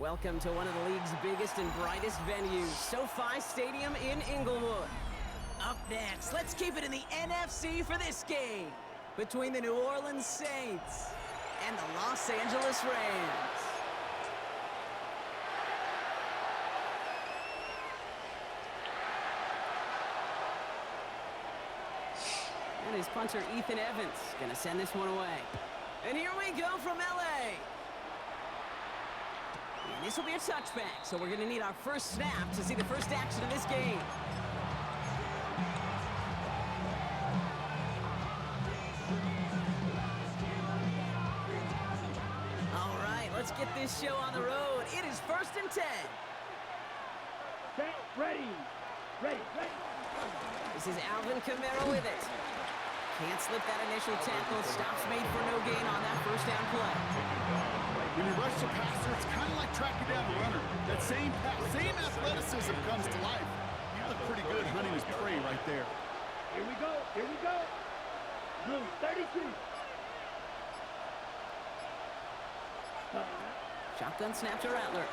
Welcome to one of the league's biggest and brightest venues, SoFi Stadium in Inglewood. Up next, let's keep it in the NFC for this game between the New Orleans Saints and the Los Angeles Rams. And his punter, Ethan Evans, gonna send this one away. And here we go from LA. And this will be a touchback, so we're gonna need our first snap to see the first action of this game. All right, let's get this show on the road. It is 1st and 10. Okay, ready. This is Alvin Kamara with it. Can't slip that initial tackle. Stops made for no gain on that first down play. When you rush the passer, it's kind of like tracking down the runner. That same athleticism comes to life. You look pretty good hunting his prey right there. Here we go. Blue, 32. Shotgun snap to Rattler.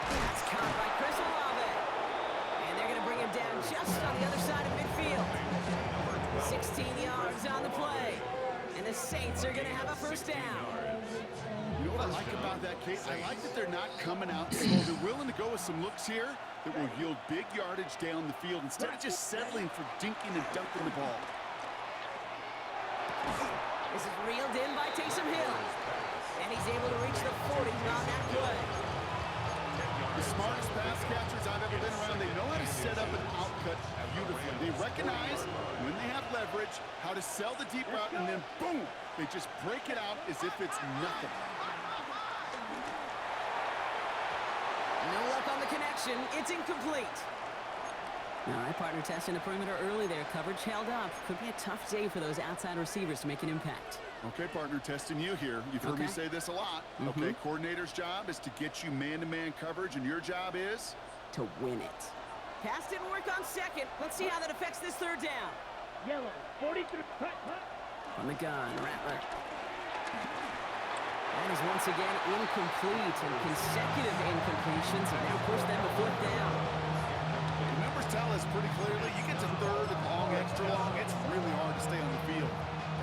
That's caught by Chris Olave. And they're going to bring him down just on the other side of midfield. 16 yards on the play. And the Saints are going to have a first down. You know what I like about that, Kate? I like that they're not coming out slow. They're willing to go with some looks here that will yield big yardage down the field instead of just settling for dinking and dunking the ball. This is reeled in by Taysom Hill. And he's able to reach the 40 on that play. The smartest pass catchers I've ever been around, they know how to set up an outcut beautifully. They recognize when they have leverage, how to sell the deep route, and then boom, they just break it out as if it's nothing. No luck on the connection. It's incomplete. All right, partner testing the perimeter early there. Coverage held up. Could be a tough day for those outside receivers to make an impact. Okay, partner, testing you here. You've heard me say this a lot. Okay, coordinator's job is to get you man-to-man coverage, and your job is? To win it. Pass didn't work on second. Let's see how that affects this third down. Yellow, 43. On the gun, Rattler. That is once again incomplete, and consecutive incompletions have now pushed them to 4th down. The numbers tell us pretty clearly, you get to 3rd and long, extra long, it's really hard to stay on the field.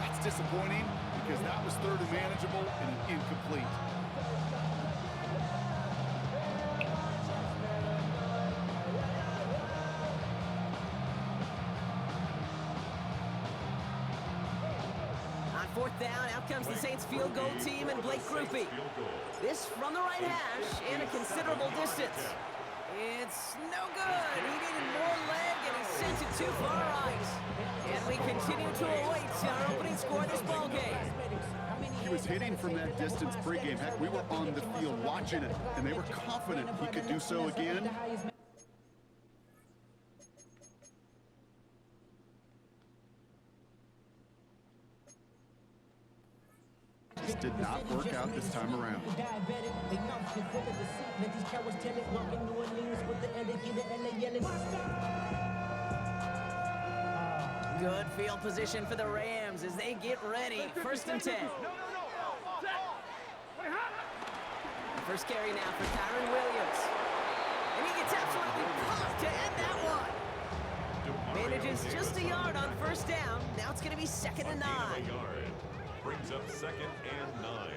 That's disappointing because that was 3rd and manageable and an incomplete. On 4th down, out comes the Saints field goal team and Blake Grupe. This from the right hash and a considerable distance. It's no good. He needed more leg and he sent it too far right. And we continue to await our opening score of this ball game. He was hitting from that distance pregame. Heck, we were on the field watching it, and they were confident he could do so again. Just did not work out this time around. Good field position for the Rams as they get ready. 1st and 10. First carry now for Kyron Williams. And he gets absolutely pumped to end that one. Manages just a yard on 1st down. Now it's going to be 2nd and 9. Brings up 2nd and 9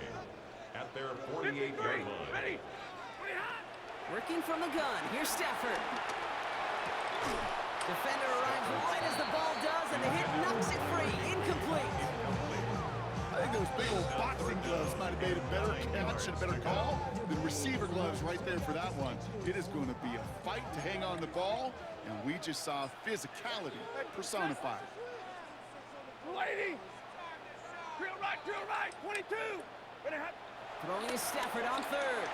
at their 48-yard line. Working from the gun. Here's Stafford. Defender arrives right as the ball does, and the hit knocks it free. Incomplete. I think those big old boxing gloves might have made a better catch and a better call than receiver gloves right there for that one. It is going to be a fight to hang on the ball, and we just saw physicality personified. Lady! Drill right, 22! Throwing is Stafford on 3rd.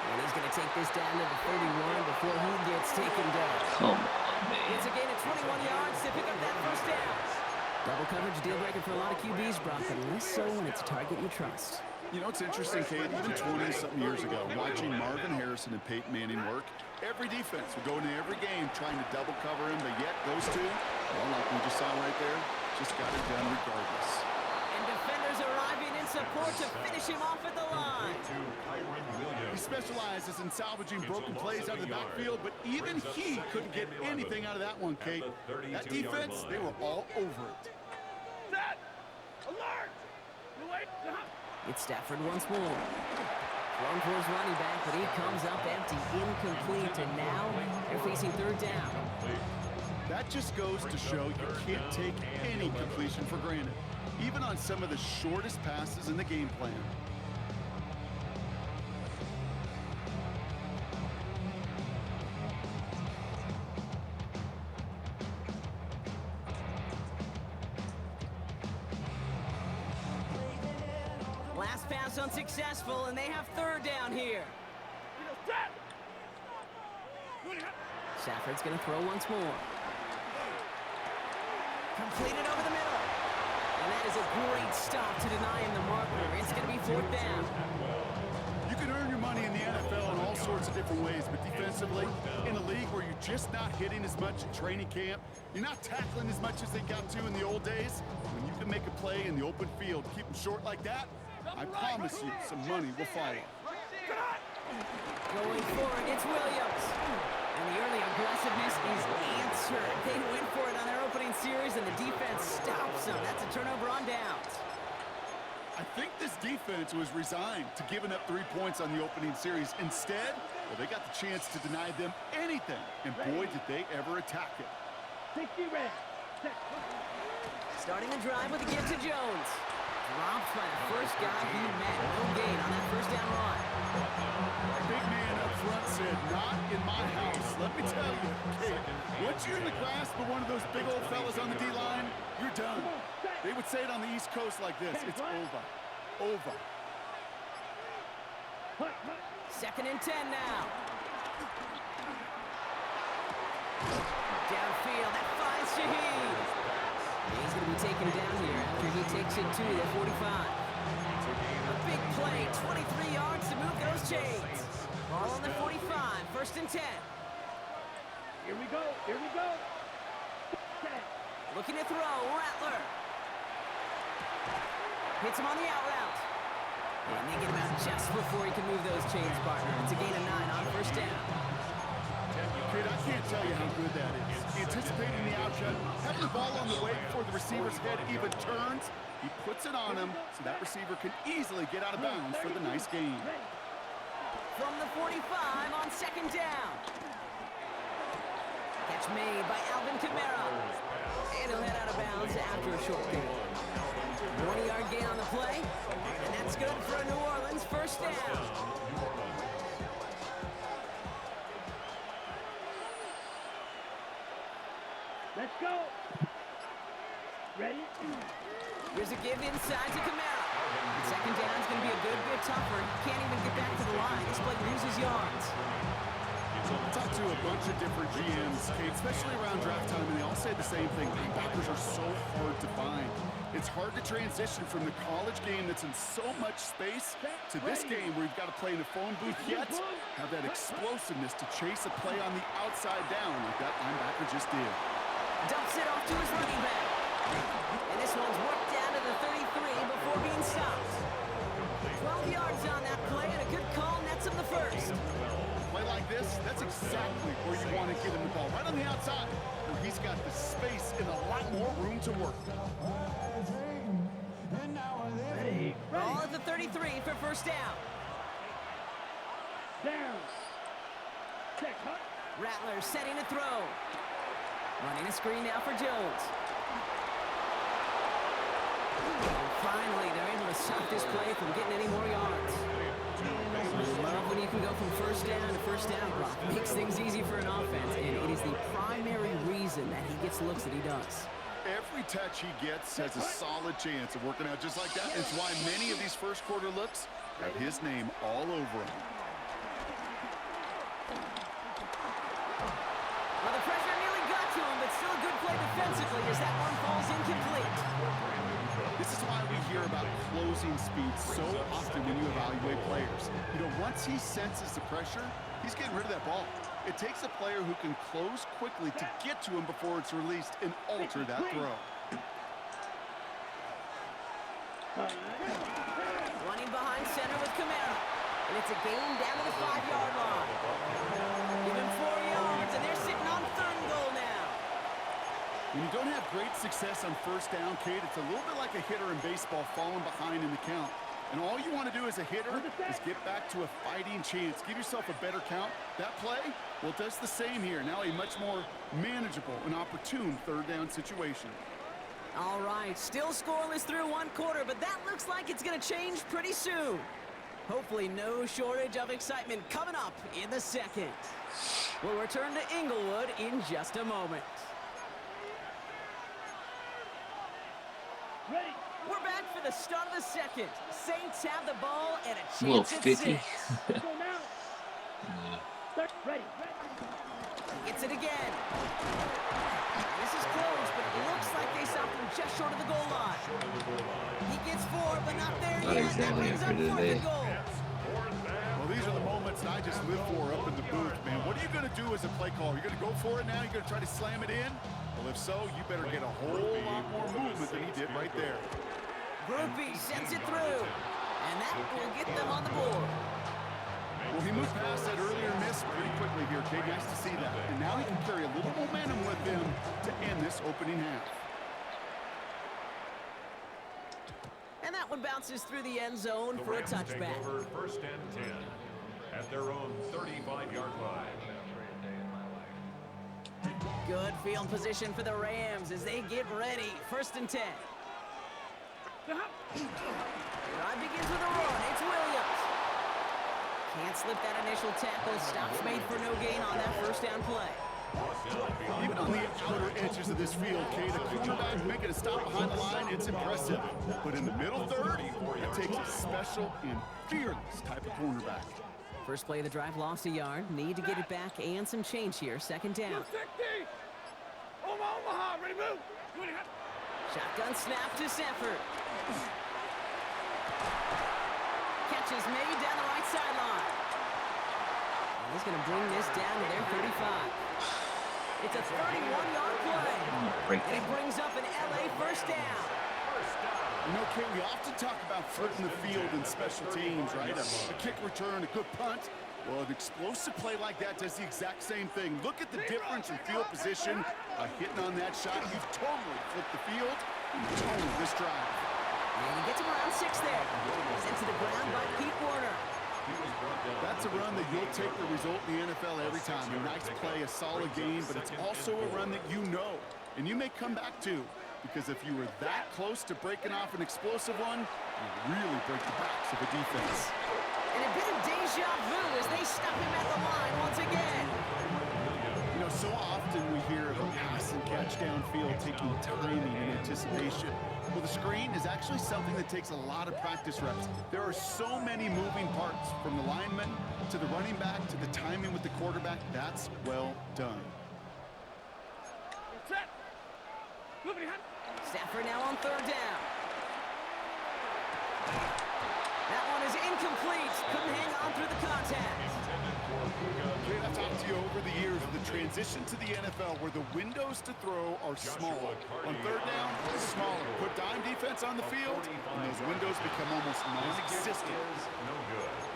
And he's going to take this down to the 31 before he gets taken down. Come on, man. It's a gain of 21 yards to pick up that 1st down. Double coverage deal breaker for a lot of QBs, Brock, but less so when it's a target you trust. You know, it's interesting, Kate, even 20-something years ago, watching Marvin Harrison and Peyton Manning work, every defense would go into every game trying to double cover him, but yet those two, well, like we just saw right there, just got it done regardless. And defenders arriving in support. support to finish him off at the line. He specializes in salvaging broken plays out of the backfield, but even he couldn't get anything out of that one, Kate. That defense, they were all over it. Set! Alert! It's Stafford once more. Thrown for his running back, but he comes up empty, incomplete, and now they're facing third down. That just goes to show you can't take any completion for granted, even on some of the shortest passes in the game plan. Last pass unsuccessful, and they have third down here. Stafford's going to throw once more. Completed over the middle. And that is a great stop to deny him the marker. It's going to be fourth down. You can earn your money in the NFL in all sorts of different ways, but defensively, in a league where you're just not hitting as much in training camp, you're not tackling as much as they got to in the old days, when you can make a play in the open field, keep them short like that, I promise you some money will follow. Going for it, it's Williams. And the early aggressiveness is answered. They went for it on their opening series, and the defense stops them. That's a turnover on downs. I think this defense was resigned to giving up 3 points on the opening series. Instead, well, they got the chance to deny them anything, and boy, did they ever attack it. 60 red. Starting the drive with a give to Jones. Dropped by the first guy he met. No gain on that first down run. Big man up front said, not in my house. Let me tell you, kid, once you're in the grasp of one of those big old fellas on the D-line, you're done. They would say it on the East Coast like this. It's over. Over. Second and 10 now. Downfield, that finds Shaheed. He's going to be taken down here after he takes it to the 45. A big play, 23 yards to move those chains. Ball on the 45, first and 10. Here we go, here we go. Looking to throw, Rattler. Hits him on the out route. And they get him out just before he can move those chains, partner. It's a gain of 9 on first down. Kid, I can't tell you how good that is. Anticipating the outcut, having the ball on the way before the receiver's head even turns, he puts it on him so that receiver can easily get out of bounds for the nice gain. From the 45 on second down. Catch made by Alvin Kamara. And he'll head out of bounds after a short gain. 20-yard gain on the play, and that's good for a New Orleans first down. Let's go. Ready? Here's a give inside to Kamara. Second down's going to be a good bit tougher. He can't even get back to the line. This play loses yards. I talked to a bunch of different GMs, Kate, especially around draft time, and they all say the same thing. Linebackers are so hard to find. It's hard to transition from the college game that's in so much space to this game where you've got to play in a phone booth, yet have that explosiveness to chase a play on the outside down like that linebacker just did. Dumps it off to his running back. And this one's worked down to the 33 before being stopped. 12 yards on that play, and a good call nets him the first. Play like this, that's exactly where you want to get him the ball, right on the outside, where he's got the space and a lot more room to work. Ready? Ball at the 33 for first down. Down. Check, hut. Rattler setting to throw. Running a screen now for Jones. And finally, they're able to stop this play from getting any more yards. I love when you can go from first down to first down, Brock. Makes things easy for an offense, and it is the primary reason that he gets looks that he does. Every touch he gets has a solid chance of working out just like that. It's why many of these first quarter looks have his name all over them. Well, the pressure nearly got to him, but still a good play defensively as that one falls incomplete. This is why we hear about closing speed so often when you evaluate players. You know, once he senses the pressure, he's getting rid of that ball. It takes a player who can close quickly to get to him before it's released and alter that throw. And it's a gain down to the 5-yard line. Give him 4 yards, and they're sitting on 3rd and goal now. When you don't have great success on first down, Kate, it's a little bit like a hitter in baseball falling behind in the count. And all you want to do as a hitter is get back to a fighting chance. Give yourself a better count. That play, well, it does the same here. Now a much more manageable and opportune 3rd down situation. All right, still scoreless through 1 quarter, but that looks like it's going to change pretty soon. Hopefully no shortage of excitement coming up in the 2nd. We'll return to Inglewood in just a moment. Ready. We're back for the start of the 2nd. Saints have the ball and a A little chance at 50. 6. Go now. Ready. He gets it again. This is close, but it looks like they stopped him just short of the goal line. He gets 4, but not there Not yet. exactly That brings after up 4th today. and goal. Well, these are the moments that I just live for up in the booth, man. What are you going to do as a play caller? You're going to go for it now? You're going to try to slam it in? Well, if so, you better get a whole lot more movement than he did right there. Groupie sends it through, and that will get them on the board. Well, he moved past that earlier miss pretty quickly here, Kate. Nice to see that. And now he can carry a little momentum with him to end this opening half. And that one bounces through the end zone for a touchback. Over 1st and 10 at their own 35-yard line. Good field position for the Rams as they get ready. 1st and 10. Drive begins with a run. It's Williams. Can't slip that initial tackle. Stops made for no gain on that 1st down play. Even on the outer edges of this field, Kate, a quarterback making a stop behind the line, it's impressive. But in the middle third, it takes a special and fearless type of cornerback. First play of the drive lost a yard. Need to get it back and some change here. 2nd down. Omaha, ready, move. Shotgun snap to Sanford. Catch is made down the right sideline. And he's going to bring this down to their 35. It's a 31-yard play. And it brings up an LA 1st down. You know, Kate, we often talk about flipping the field in special teams, right? A kick return, a good punt. Well, an explosive play like that does the exact same thing. Look at the difference in field position. Hitting on that shot, you've totally flipped the field and totally this drive. And he gets him around 6 there. Sent to the ground by Pete Warner. That's a run that you'll take the result in the NFL every time. A nice play, a solid game, but it's also a run that you know, and you may come back to, because if you were that close to breaking off an explosive one, you really break the backs of the defense. And a bit of deja vu as they stop him at the line once again. You know, so often we hear of a pass and catch downfield taking timing and anticipation. Well, the screen is actually something that takes a lot of practice reps. There are so many moving parts, from the lineman to the running back to the timing with the quarterback. That's well done. Set. Moving. Stafford now on 3rd down. That one is incomplete. Couldn't hang on through the contact. Kate, I've talked to you over the years of the transition to the NFL where the windows to throw are smaller. On 3rd down, smaller. Put dime defense on the field, and those windows become almost non-existent.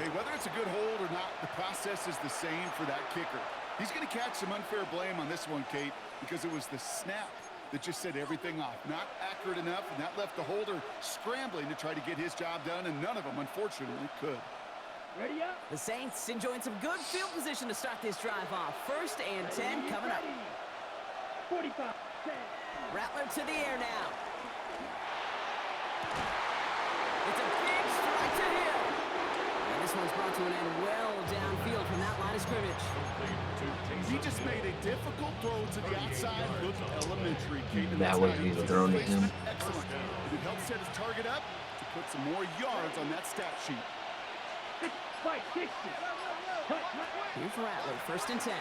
Hey, whether it's a good hold or not, the process is the same for that kicker. He's going to catch some unfair blame on this one, Kate, because it was the snap that just set everything off. Not accurate enough, and that left the holder scrambling to try to get his job done, and none of them, unfortunately, could. Ready up. The Saints enjoying some good field position to start this drive off. 1st and 10 coming up. 45. 10. Rattler to the air now. It's a big strike to him. And this one's brought to an end well downfield from that line of scrimmage. He just made a difficult throw to the outside. Looked elementary, Kate. That was easy thrown to him. Excellent. It helped set his target up to put some more yards on that stat sheet. 60. Here's Rattler, 1st and 10. And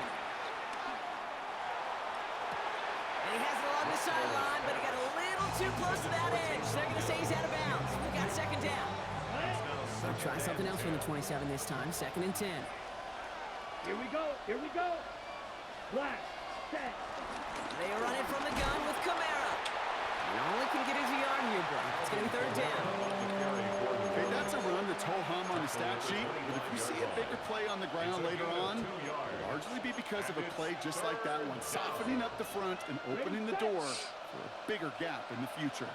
he has it along the sideline, but he got a little too close to that edge. They're going to say he's out of bounds. We've got 2nd down. They'll try something else from the 27 this time. 2nd and 10. Here we go. Blast. Set. They run it from the gun with Camara. And only can get his yard here, bro. It's going to be 3rd down. Okay, that's a run that's ho-hum on the stat stat sheet, but if you see a bigger play on the ground later on, it'll largely be because of a play just like that one, softening up the front and opening the door for a bigger gap in the future.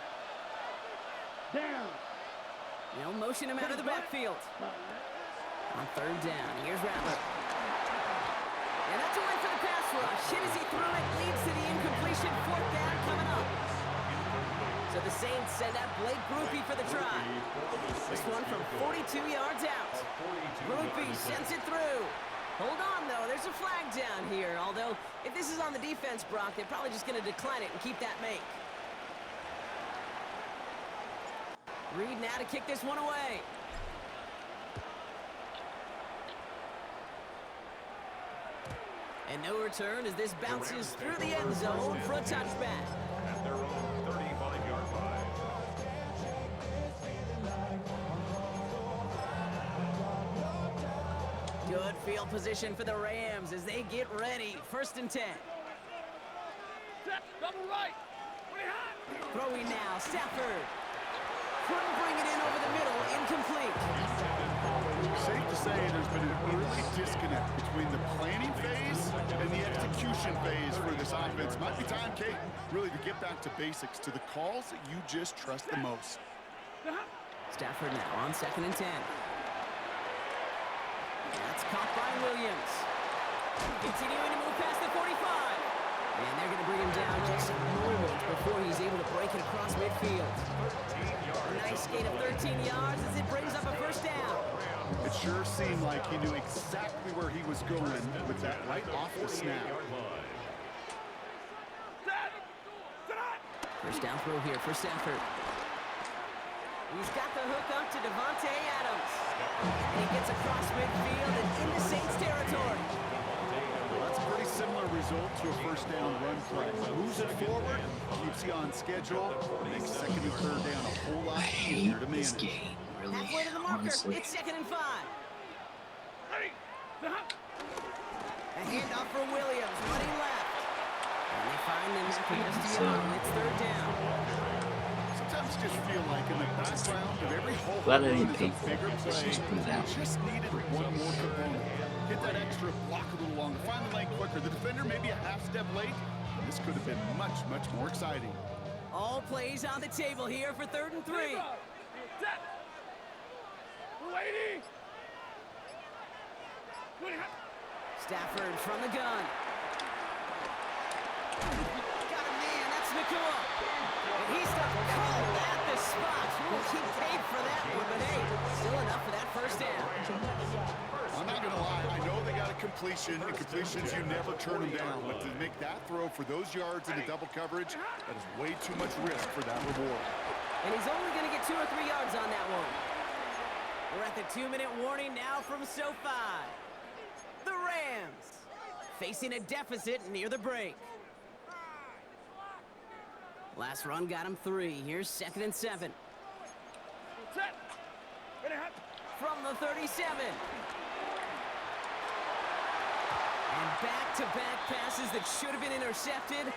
Down. They'll motion him out of the backfield. On third down, here's Rattler. And that's away for the pass rush. Hit as he threw it, leads to the incompletion. Fourth down coming up. So the Saints send out Blake Grupe for the try. This one from 42 yards out. Grupe sends it through. Hold on, though. There's a flag down here. Although, if this is on the defense, Brock, they're probably just going to decline it and keep that make. Reed now to kick this one away. And no return as this bounces through the end zone for a touchback. At their own 35-yard line. Good field position for the Rams as they get ready. 1st and 10. Double right. Throwing now, Stafford. Couldn't bring it in over the middle, incomplete. Safe to say there's been an early disconnect between the planning phase and the execution phase for this offense. Might be time, Kate, really to get back to basics, to the calls that you just trust the most. Stafford now on 2nd and 10. That's caught by Williams. Continuing to move past the 45. And they're going to bring him down just moments before he's able to break it across midfield. A nice gain of 13 yards as it brings up a 1st down. It sure seemed like he knew exactly where he was going with that right off the snap. 1st down throw here for Stafford. He's got the hook up to Devontae Adams. And he gets across midfield and into Saints territory. Well, that's a pretty similar result to a 1st down run play. Moves it forward, keeps you on schedule, makes 2nd and 3rd down a whole lot easier to manage. Halfway to the marker, it's 2nd and 5. A handoff for Williams, running left. And they find them just beyond. It's 3rd down. Sometimes you just feel like in the background of every whole Glad I run didn't is pay a for bigger it. play. Just put it out. Just needed one more component. Hit that extra block a little longer, find the lane quicker. The defender maybe a half step late. This could have been much, much more exciting. All plays on the table here for 3rd and 3. Stafford from the gun. Got a man, that's Nakua. And he's called at the spot. He paid for that one, but hey, still enough for that 1st down. I'm not going to lie. I know they got a completion, and completions, you never turn them down. But to make that throw for those yards in the double coverage, that is way too much risk for that reward. And he's only going to get 2 or 3 yards on that one. We're at the 2-minute warning now from SoFi. The Rams facing a deficit near the break. Last run got him 3. Here's 2nd and 7. From the 37. And back-to-back passes that should have been intercepted.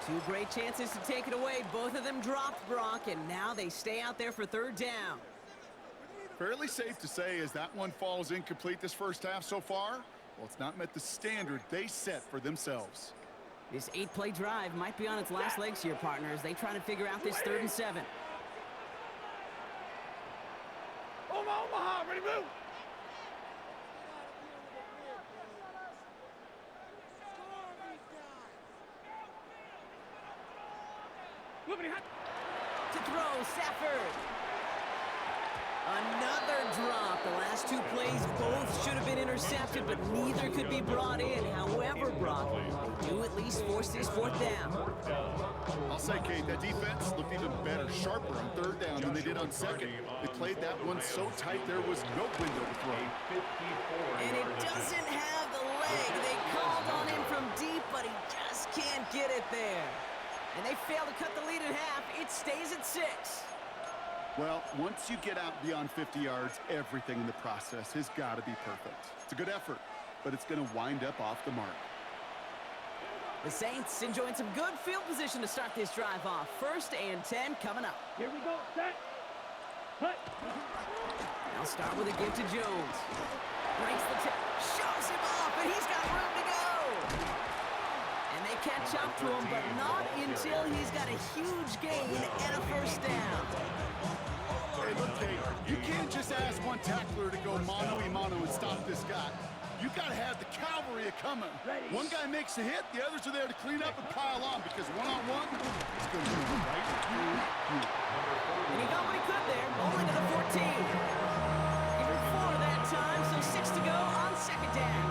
2 great chances to take it away. Both of them dropped, Brock, and now they stay out there for 3rd down. Fairly safe to say as that one falls incomplete this 1st half so far, well, it's not met the standard they set for themselves. This 8-play drive might be on its last legs here, partners. They try to figure out this 3rd and 7. Omaha, ready, move. To throw, Stafford. Another drop. The last 2 plays both should have been intercepted, but neither could be brought in. However, Brock, they do at least force this 4th down. I'll say, Kate, that defense looked even better, sharper on 3rd down than they did on 2nd. They played that one so tight there was no window to throw. And it doesn't have the leg. They called on him from deep, but he just can't get it there. And they fail to cut the lead in half. It stays at 6. Well, once you get out beyond 50 yards, everything in the process has got to be perfect. It's a good effort, but it's going to wind up off the mark. The Saints enjoying some good field position to start this drive off. 1st and 10 coming up. Here we go, set. Hut. They'll start with a give to Jones. Breaks the tip, shoves him off, and he's got room to go. And they catch up to him, but not until he's got a huge gain and a first down. Hey, look, Kate, you can't just ask one tackler to go mano-a-mano and stop this guy. You got to have the cavalry coming. One guy makes a hit, the others are there to clean up and pile on, because one-on-one, he's going to move right through you. And he got what he could there, only to the 14. Give him 4 that time, so 6 to go on second down.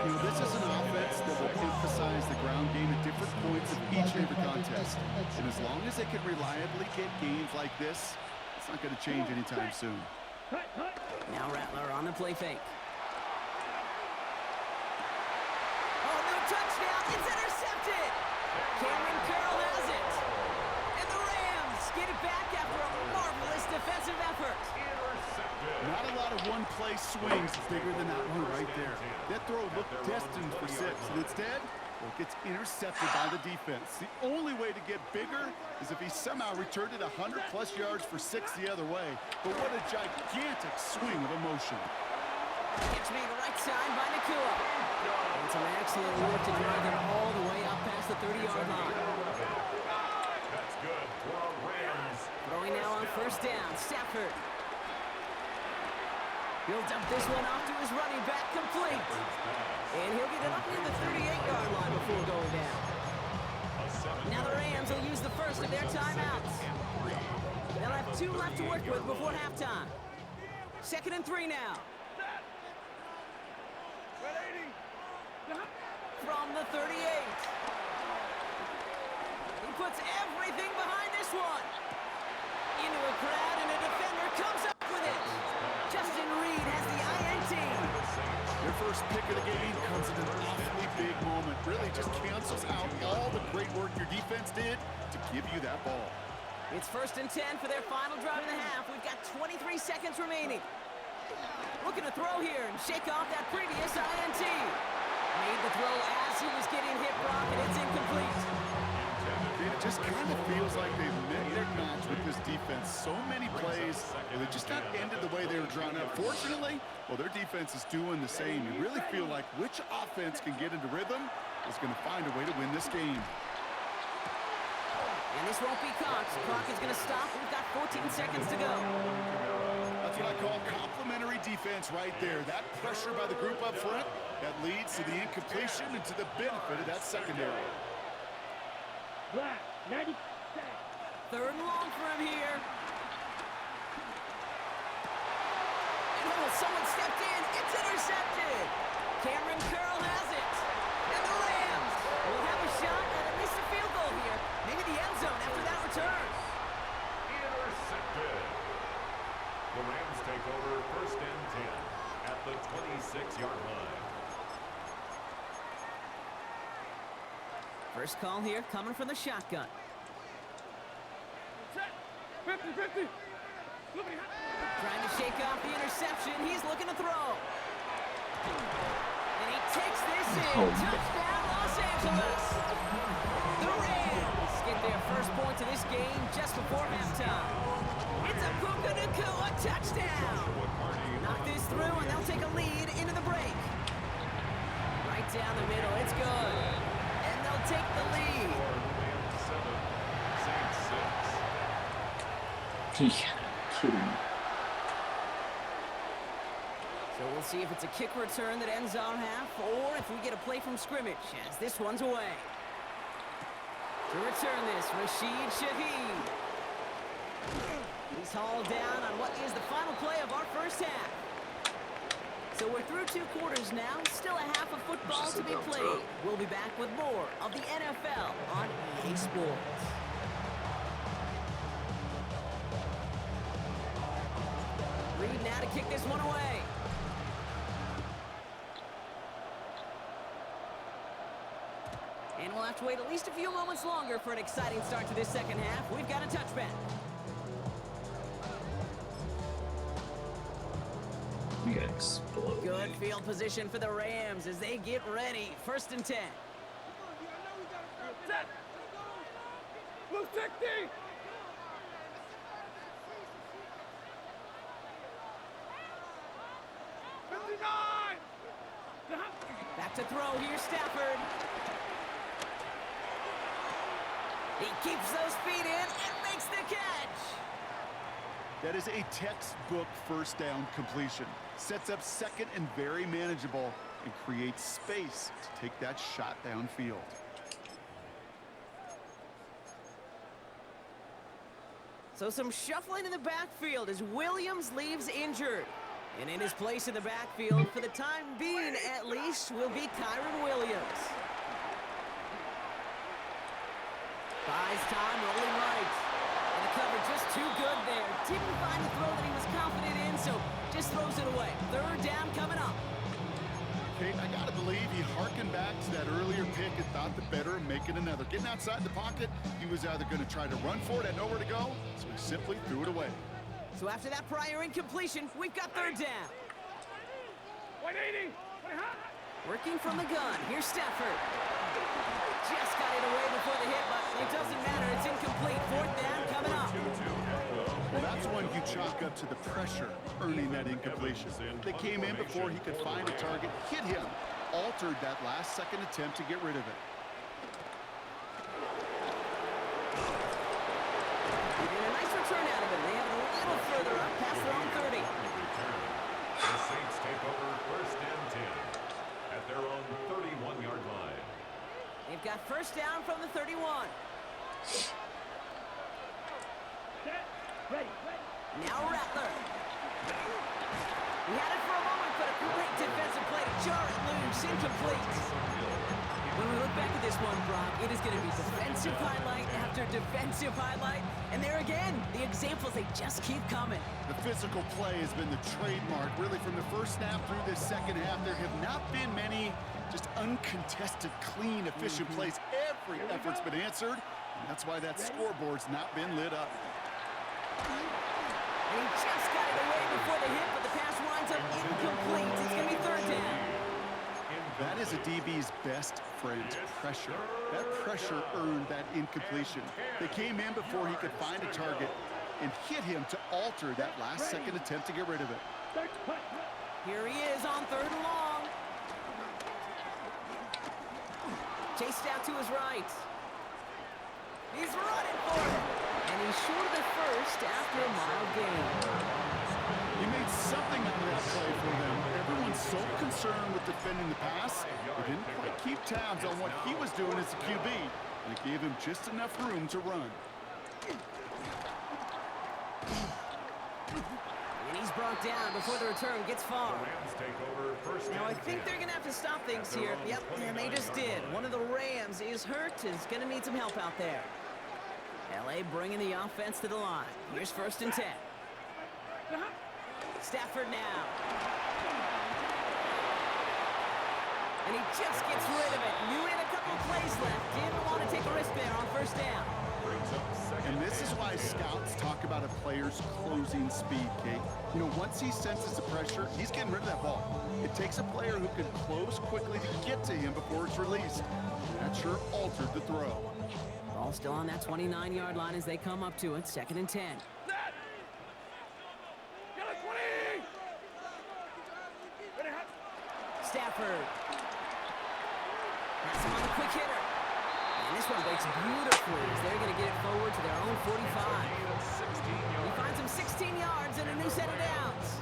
You know, this is an offense that will emphasize the ground game at different points of each and every contest. And as long as they can reliably get games like this, it's not going to change anytime soon. Now Rattler on the play fake. Oh, no touchdown. It's intercepted. Cameron Curl has it. And the Rams get it back after a marvelous defensive effort. Not a lot of one-play swings bigger than that one right there. That throw looked destined for 6, and instead, well, it gets intercepted by the defense. The only way to get bigger is if he somehow returned it 100-plus yards for 6 the other way. But what a gigantic swing of emotion. Catch made right side by Nakua. And some excellent work to drive him all the way up past the 30-yard line. That's good for our Rams. Throwing now on first down, Stafford. He'll dump this one off to his running back, complete. And he'll get it up near the 38-yard line before going down. Now the Rams will use the first of their timeouts. They'll have 2 left to work with before halftime. 2nd and 3 now. From the 38. He puts everything behind this one. Into a crowd, and a defender comes up with it. Justin Reed has the INT. Their first pick of the game comes at an awfully big moment. Really just cancels out all the great work your defense did to give you that ball. It's 1st and 10 for their final drive of the half. We've got 23 seconds remaining. Looking to throw here and shake off that previous INT. Made the throw as he was getting hit, Brock, and it's incomplete. It just kind of feels like they've met their match with this defense. So many plays, and they just not ended the way they were drawn up. Fortunately, well, their defense is doing the same. You really feel like which offense can get into rhythm is going to find a way to win this game. And this won't be Cox. Clock is going to stop. We've got 14 seconds to go. That's what I call complimentary defense right there. That pressure by the group up front, that leads to the incompletion and to the benefit of that secondary. Black, 90. 3rd and long for him here. And oh, someone stepped in. It's intercepted. Cameron Curl has it. And the Rams will have a shot at least a field goal here. Maybe the end zone after that return. Intercepted. The Rams take over 1st and 10 at the 26-yard line. First call here coming from the shotgun. 50-50. Trying to shake off the interception. He's looking to throw. And he takes this in. Touchdown, Los Angeles. The Rams get their first points of this game just before halftime. It's a Puka Nakua touchdown. Knock this through, and they'll take a lead into the break. Right down the middle. It's good. And they'll take the lead. Kidding. So we'll see if it's a kick return that ends our half, or if we get a play from scrimmage, as this one's away. To return this, Rashid Shaheed. He's hauled down on what is the final play of our first half. So we're through 2 quarters now, still a half of football to be played. We'll be back with more of the NFL on EA Sports. Reed now to kick this one away. And we'll have to wait at least a few moments longer for an exciting start to this second half. We've got a touchback. We got exploded. Good field position for the Rams as they get ready. 1st and 10. Set. Blue 60. Back to throw. Here's Stafford. He keeps those feet in and makes the catch. That is a textbook first down completion. Sets up second and very manageable and creates space to take that shot downfield. So some shuffling in the backfield as Williams leaves injured. And in his place in the backfield, for the time being at least, will be Kyron Williams. Buys time, rolling right. And the cover just too good there. Didn't find the throw that he was confident in, so just throws it away. Third down coming up. Kate, I gotta believe he harkened back to that earlier pick and thought the better of making another. Getting outside the pocket, he was either gonna try to run for it, had nowhere to go, so he simply threw it away. So after that prior incompletion, we've got third down. 180. Working from the gun, here's Stafford. Just got it away before the hit, but it doesn't matter. It's incomplete. Fourth down coming up. Well, that's one you chalk up to the pressure earning that incompletion. They came in before he could find a target, hit him, altered that last second attempt to get rid of it. And a nice return out of it. They have it a little further up past their own 30. The Saints take over first and 10 at their own 31-yard line. They've got first down from the 31. Ready. Now Rattler. He had it for a moment, but a great defensive play to jar it loose, incomplete. When we look back at this one, Brock, it is going to be defensive highlight after defensive highlight. And there again, the examples, they just keep coming. The physical play has been the trademark, really, from the first snap through this second half. There have not been many just uncontested, clean, efficient plays. Every effort's been answered, and that's why that scoreboard's not been lit up. And he just got it away before the hit, but the pass winds up incomplete. It's going to be third down. That is a DB's best friend, pressure. That pressure earned that incompletion. They came in before he could find a target and hit him to alter that last second attempt to get rid of it. Here he is on third and long. Chased out to his right. He's running for it. And he's short of the first after a mile gain. He made something out of that play for them. Everyone's so concerned with defending the pass, they didn't quite keep tabs on what he was doing as a QB. And it gave him just enough room to run. And he's brought down before the return gets far. Now I think they're going to have to stop things here. Yep, and they just did. One of the Rams is hurt, is going to need some help out there. LA bringing the offense to the line. Here's first and 10. Stafford now. And he just gets rid of it. Knew he had a couple plays left. Didn't want to take a risk there on first down. And this is why scouts talk about a player's closing speed, Kate. You know, once he senses the pressure, he's getting rid of that ball. It takes a player who can close quickly to get to him before it's released. That sure altered the throw. Ball still on that 29-yard line as they come up to it. Second and 10. Stafford. That's him on the quick hitter. And this one breaks beautifully as they're going to get it forward to their own 45. He finds him 16 yards and a new set of downs.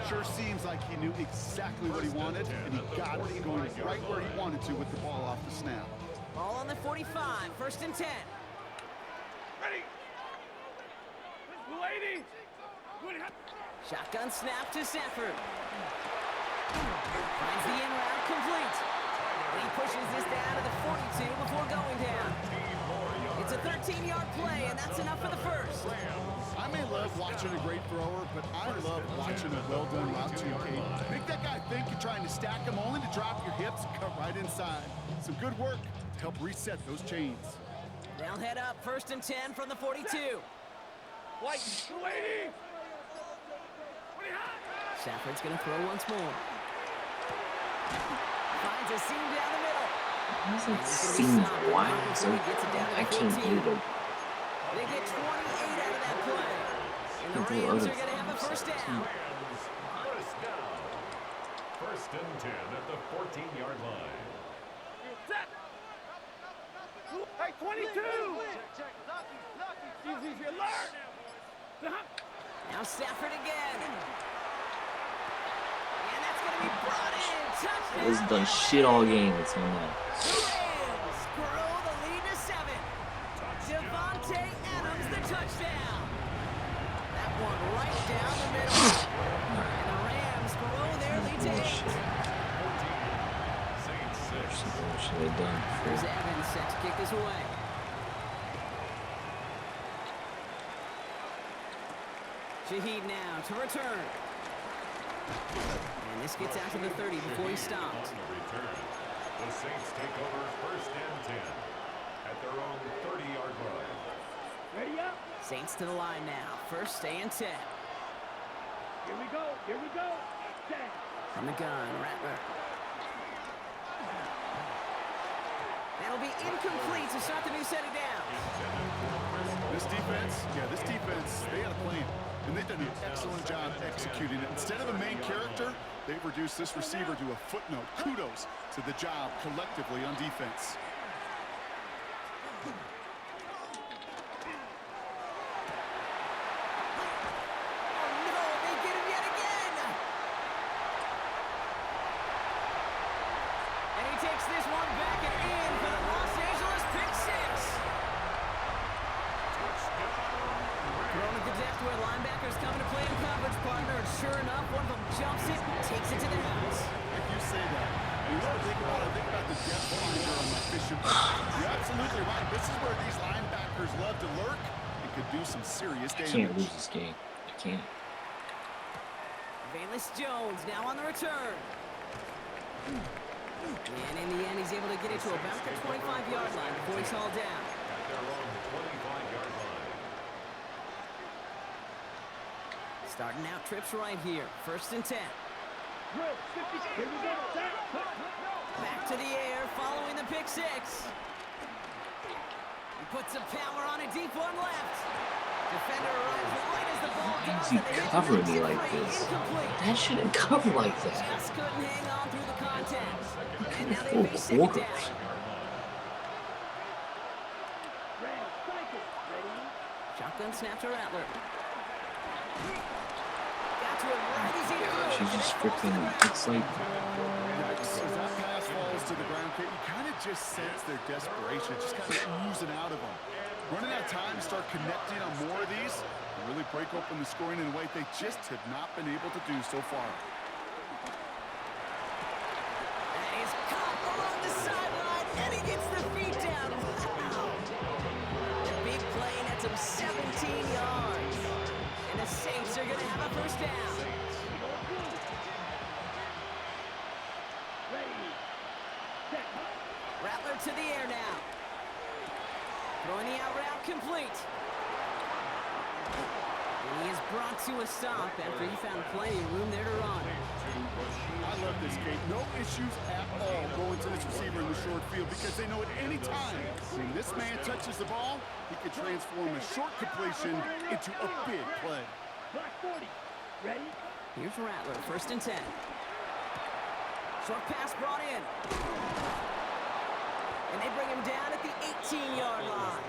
Sure seems like he knew exactly what he wanted, and he got it going right where he wanted to with the ball off the snap. Ball on the 45, first and 10. Ready. Lady. Shotgun snap to Stafford. Finds the in route complete. And he pushes this down to the 42 before going down. It's a 13-yard play, and that's enough for the first. I may love watching a great thrower, but I love watching a well-done route too, Kate. Make that guy think you're trying to stack him only to drop your hips and cut right inside. Some good work to help reset those chains. They'll head up first and 10 from the 42. White. Lady. Stafford's going to throw once more. Finds a seam down the middle. Why is it seemed wide? So I can't hear them. They get 28 out of that play. And the Rams are going to have a first down. First and 10 at the 14-yard line. Set. Hey, 22. Easy, alert. Now Stafford again. And that's going to be brought in. Touchdown. He's done shit all game. It's on that. Rams grow the lead to 7. Devontae Adams, the touchdown. That one right down the middle. And the Rams grow their lead to 8. Saints 6. What should they done? Here's Evans set to kick this away. Shaheed now to return. And this gets out to the 30 before he stopped. On the return, the Saints take over first and 10 at their own 30-yard line. Ready up. Saints to the line now. First and 10. Here we go. Set. From the gun, Rattler. That'll be incomplete to start the new set of downs. This defense, they had a plan. And they've done an excellent job executing it. Instead of a main character, they've reduced this receiver to a footnote. Kudos to the job collectively on defense. Sure enough, one of them jumps it, takes it to the house. If you say that, you really think about the depth finder on my fishing boat. You're absolutely right. This is where these linebackers love to lurk and could do some serious damage. I can't lose this game. I can't. Valus Jones now on the return. And in the end, he's able to get it to about the 25-yard line before he's hauled down. At their own 25-yard line. Starting out trips right here. First and 10. Here we go. Set. Back to the air following the pick six. He puts some power on it deep one left. Defender arrives right as the ball Why does. is he covering me like this? That shouldn't cover like that. Just couldn't hang on through the contact. And now they Full face second quarters. down. Shotgun snap to Rattler. Got to him right as he threw. She's just freaking, it's like, As that pass falls to the ground, you kind of just sense their desperation, just kind of oozing out of them. Running out of time to start connecting on more of these and really break open the scoring in a way they just have not been able to do so far. And he's caught along the sideline, and he gets the feet down. Wow. The big play nets him 17 yards. And the Saints are going to have a first down. Rattler to the air now. Throwing the out route complete. And he is brought to a stop after he found plenty of room there to run. I love this, Kate. No issues at all going to this receiver in the short field because they know at any time when this man touches the ball, he can transform a short completion into a big play. Black 40. Ready? Here's Rattler, first and 10. Short pass brought in. And they bring him down at the 18-yard line.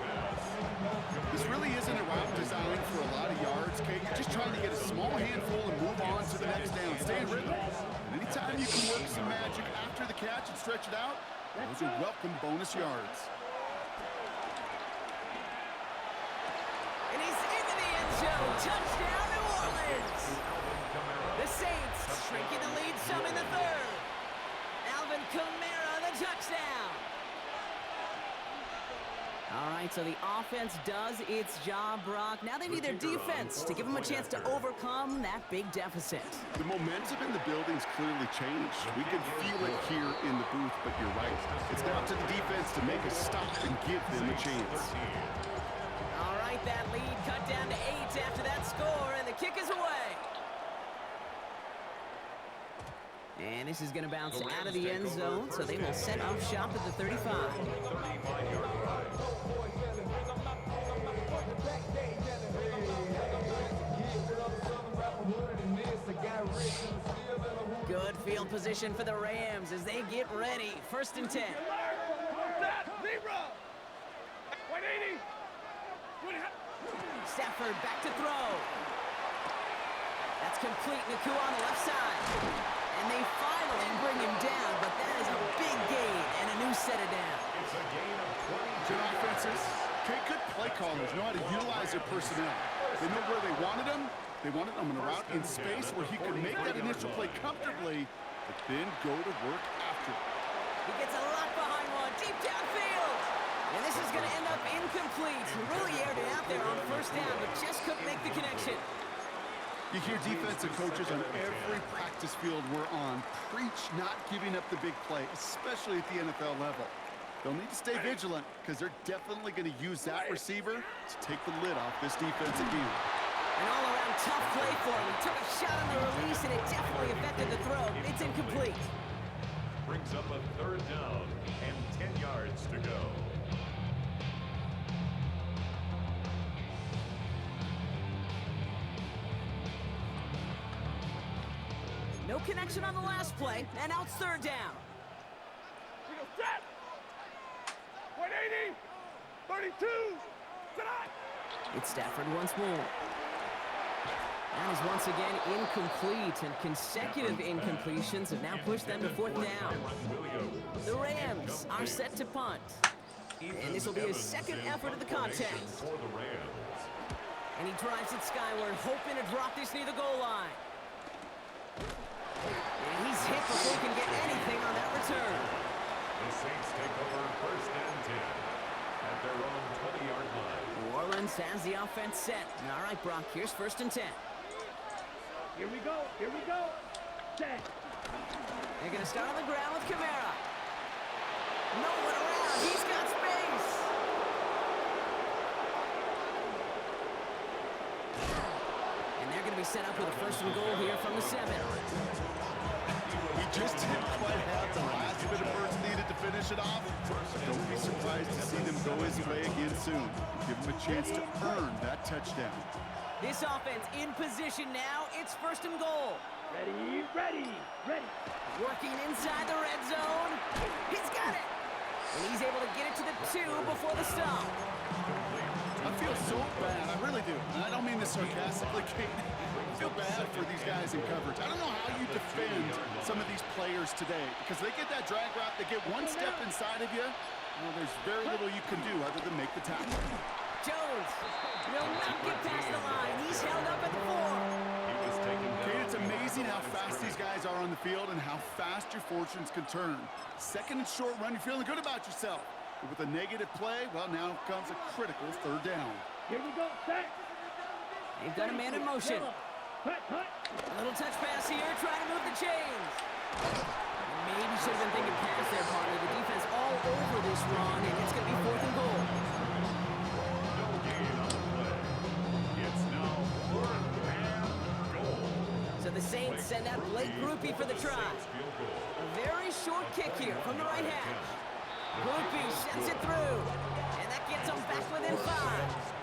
This really isn't a route designed for a lot of yards, Kate. You're just trying to get a small handful and move on to the next down. Stay in rhythm. And anytime you can work some magic after the catch and stretch it out, those are welcome bonus yards. And he's into the end zone. Touchdown, New Orleans. The Saints shrinking the lead some in the third. Alvin Kamara, the touchdown. All right, so the offense does its job, Brock. Now they need their defense to give them a chance to overcome that big deficit. The momentum in the building's clearly changed. We can feel it here in the booth, but you're right. It's down to the defense to make a stop and give them a chance. All right, that lead cut down to 8 after that score, and the kick is away. And this is going to bounce out of the end zone, so they will set up shop at the 35. Good Field position for the Rams as they get ready. 1st and 10. Stafford back to throw. That's complete. Naku on the left side. And they finally bring him down, but that is a big gain and a new set of down. It's a gain of 20. Good offenses. Okay, good play callers know how to utilize their personnel. They know where they wanted him. They wanted him on a route in space where he could make that initial play comfortably, but then go to work after. He gets a lot behind one, deep downfield. And this is going to end up incomplete. He really aired it out there on 1st down, but just couldn't make the connection. You hear defensive coaches on every practice field we're on preach not giving up the big play, especially at the NFL level. They'll need to stay vigilant because they're definitely going to use that receiver to take the lid off this defensive team. An all-around tough play for him. He took a shot on the release, and it definitely affected the throw. It's incomplete. Brings up a 3rd down and 10 yards to go. No connection on the last play, and now it's 3rd down. Set. 180. 32. It's Stafford once more. That is once again incomplete, and consecutive incompletions have now pushed them to 4th down. The Rams are set to punt. And this will be his 2nd effort of the contest. And he drives it skyward, hoping to drop this near the goal line. And he's hit before he can get anything on that return. The Saints take over 1st and 10 at their own 20-yard line. New Orleans has the offense set. All right, Brock, here's 1st and 10. Here we go. Here we go. 10. They're going to start on the ground with Kamara. No one around. He's got space. And they're going to be set up with a 1st and goal here from the 7. He just didn't quite have the last bit of burst needed to finish it off. Don't be surprised to see them go his way again soon. Give him a chance to earn that touchdown. This offense in position now. It's 1st and goal. Ready, ready, ready. Working inside the red zone. He's got it. And he's able to get it to the 2 before the stop. I feel so bad. I really do. And I don't mean this sarcastically, Kate. I feel bad for these guys in coverage. I don't know how you defend some of these players today because they get that drag route, they get one step inside of you. Well, there's very little you can do other than make the tackle. Jones will not get past the line. He's held up at the 4. Kate, it's amazing how fast these guys are on the field and how fast your fortunes can turn. 2nd and short run, you're feeling good about yourself. But with a negative play, well, now comes a critical 3rd down. Here we go. Set. They've got a man in motion. Cut, cut. A little touch pass here, trying to move the chains. Maybe should have been thinking pass there, partner. The defense all over this run, and it's going to be 4th and goal. No gain on the play. It's now 4th and goal. So the Saints send out Blake Groupie for the try. A very short kick here from the right hash. Groupie sends it through, and that gets them back within 5.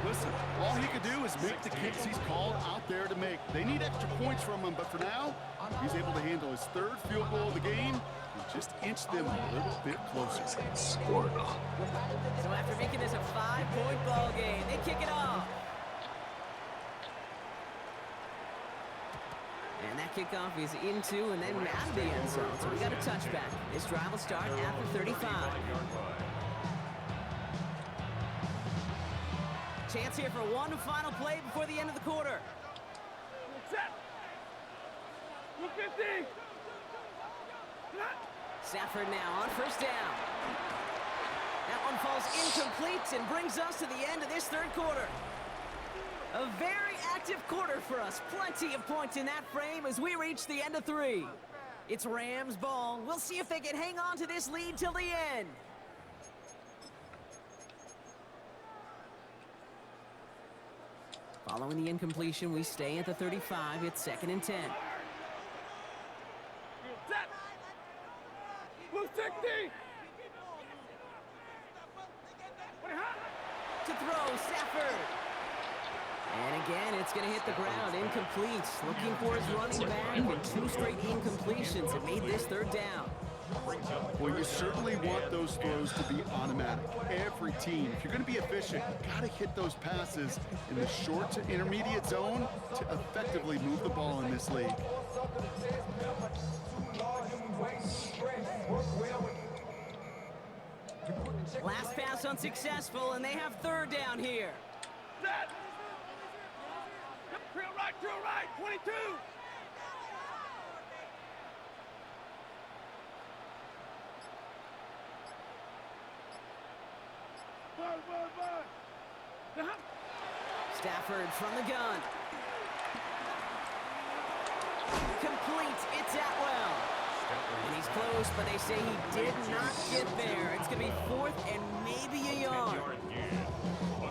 Listen, all he could do is make the kicks he's called out there to make. They need extra points from him, but for now, he's able to handle his 3rd field goal of the game and just inch them a little bit closer. Scored on. So after making this a 5-point ball game, they kick it off. And that kickoff is into and then out of the end zone. So we got a touchback. This drive will start at the 35. Chance here for one final play before the end of the quarter. Set. 250. Stafford now on 1st down. That one falls incomplete and brings us to the end of this 3rd quarter. A very active quarter for us. Plenty of points in that frame as we reach the end of 3. It's Rams ball. We'll see if they can hang on to this lead till the end. Following the incompletion, we stay at the 35. It's 2nd and 10. Set. Blue 60. To throw, Stafford. And again, it's going to hit the ground, incomplete. Looking for his running back, and 2 straight incompletions have made this 3rd down. Well, you certainly want those throws to be automatic. Every team, if you're going to be efficient, you got to hit those passes in the short to intermediate zone to effectively move the ball in this league. Last pass unsuccessful, and they have 3rd down here. Set. Drill right, 22. Ball. Stafford from the gun. Complete. It's Atwell. And he's close, but they say he did not get there. It's going to be 4th and maybe a yard.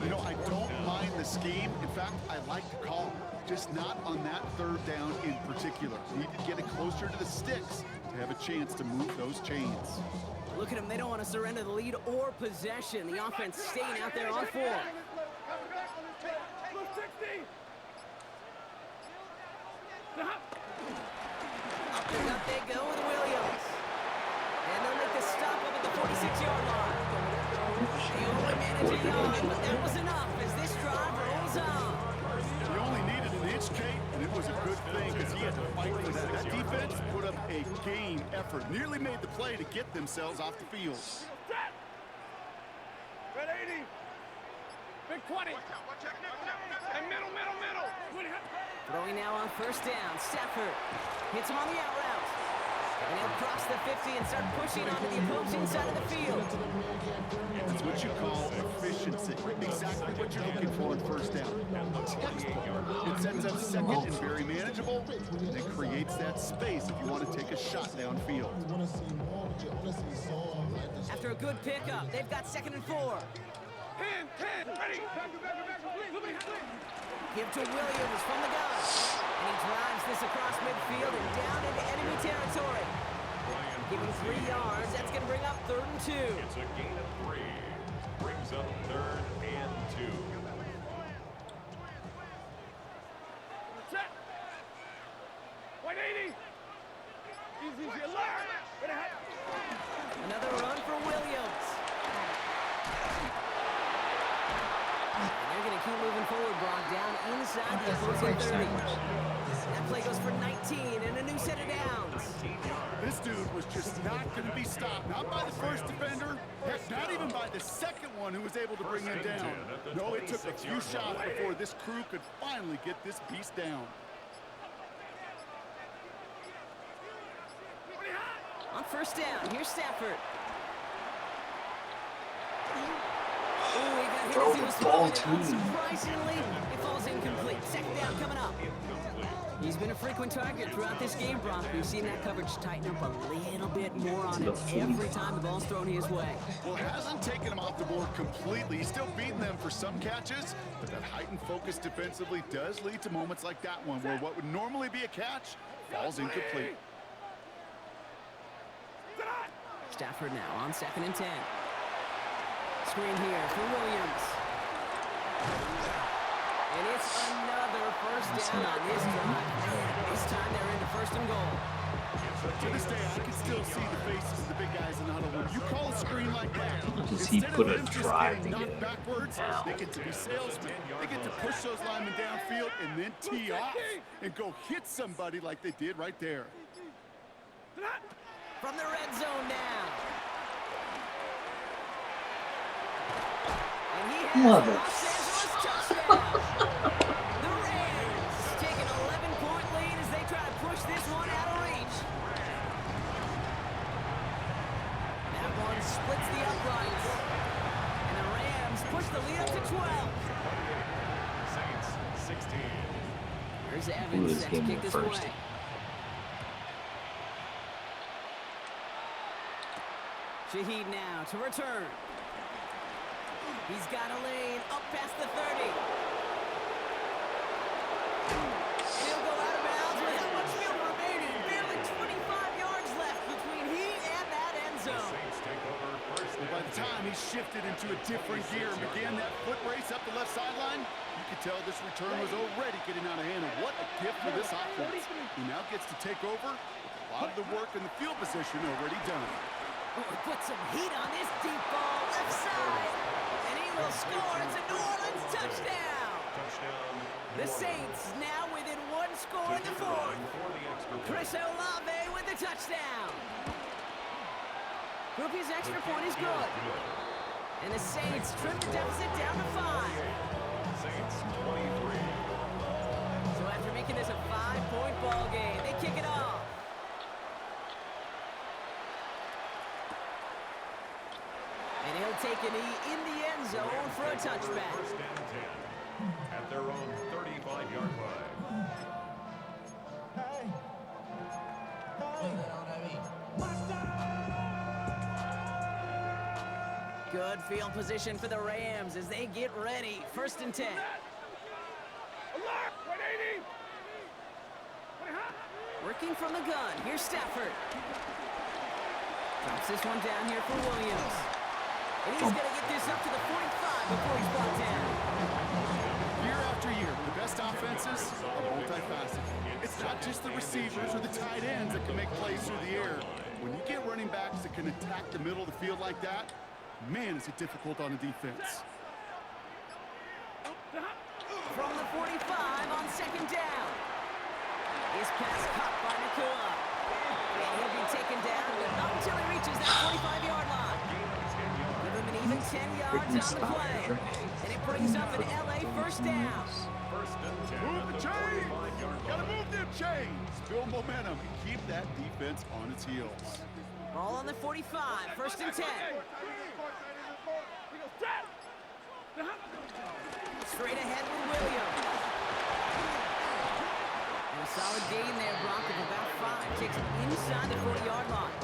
You know, I don't mind the scheme. In fact, I like the call, just not on that 3rd down in particular. We need to get it closer to the sticks to have a chance to move those chains. Look at them. They don't want to surrender the lead or possession. The offense staying out there on 4. Up they go with Williams. And they'll make the stop up at the 46-yard line. They only manage a yard, but that was enough as this drive rolls on. He only needed an inch, Kate, and it was a good thing because he had to fight for that. That defense put up a game effort, nearly made the play to get themselves off the field. Red 80. Big 20. And middle. Throwing now on 1st down. Stafford hits him on the out route. And he'll cross the 50 and start pushing onto the opposing side of the field. That's what you call efficiency. Exactly what you're looking for on 1st down. Textbook. It sends up 2nd and very manageable, and it creates that space if you want to take a shot downfield. After a good pickup, they've got 2nd and 4. 10, ready. Give to Williams from the gun. And he drives this across midfield and down into enemy territory. Giving 3 yards. That's going to bring up 3rd and 2. It's a gain of 3. Brings up 3rd and 2. Set. 180. Easy, alert. Another run for Williams. And they're going to keep moving forward, Brock, down inside the opposing 30. That play goes for 19 and a new set of downs. This dude was just not going to be stopped. Not by the 1st defender. Heck, not even by the 2nd one who was able to bring him down. No, it took a few shots before this crew could finally get this beast down. On 1st down, here's Stafford. Throw the ball to me. Surprisingly, it falls incomplete. 2nd down coming up. He's been a frequent target throughout this game, Brock. We've seen that coverage tighten up a little bit more on him every time the ball's thrown his way. Well, it hasn't taken him off the board completely. He's still beating them for some catches, but that heightened focus defensively does lead to moments like that one where what would normally be a catch falls incomplete. Stafford now on 2nd and 10. Screen here for Williams. And it's another 1st down on this drive. Man, this time they're into 1st and goal. To this day, I can still see the faces of the big guys in the huddle. When you call a screen like that, Does he put a them just drive getting to knocked get backwards, down? they get to be salesmen. They get to push those linemen downfield and then tee off and go hit somebody like they did right there. From the red zone now. And he has Mother. Los Angeles touchdown. The Rams take an 11-point lead as they try to push this one out of reach. That one splits the uprights. And the Rams push the lead up to 12. Saints 16. Here's Who Evans is set to getting kick this first? away. Shaheed now to return. He's got a lane up past the 30. He'll go out of bounds with how much field remaining. Barely 25 yards left between he and that end zone. Saints take over 1st By the time he shifted into a different gear and began that foot race up the left sideline. You could tell this return was already getting out of hand, and what a gift for this offense. He now gets to take over with a lot of the work in the field position already done. Oh, put some heat on this deep ball, left side. And he will score. It's a New Orleans touchdown. The Saints now within one score in the fourth. Chris Olave with the touchdown. Groupie's extra point is good. And the Saints trim the deficit down to 5. Saints 23. So after making this a 5-point ball game, they kick it off. And he'll take a knee in the end zone for a touchback. First and 10 at their own 35-yard line. Good field position for the Rams as they get ready. First and 10. Working from the gun. Here's Stafford. Drops this one down here for Williams. And he's going to get this up to the 45 before he's brought down. Year after year, the best offenses are multifaceted. It's not just the receivers or the tight ends that can make plays through the air. When you get running backs that can attack the middle of the field like that, man, is it difficult on a defense. From the 45 on second down. His pass caught by Nakua. And he'll be taken down, but not until he reaches that 45-yard line. Give him an even 10 yards on the play. And it brings up an LA first down. First and 10 Move at the the chains! 45-yard Gotta line. move them chains! Build momentum and keep that defense on its heels. Ball on the 45, first and 10. Straight ahead with Williams. And a solid gain there, Brock, of about 5. Takes him inside the 40-yard line.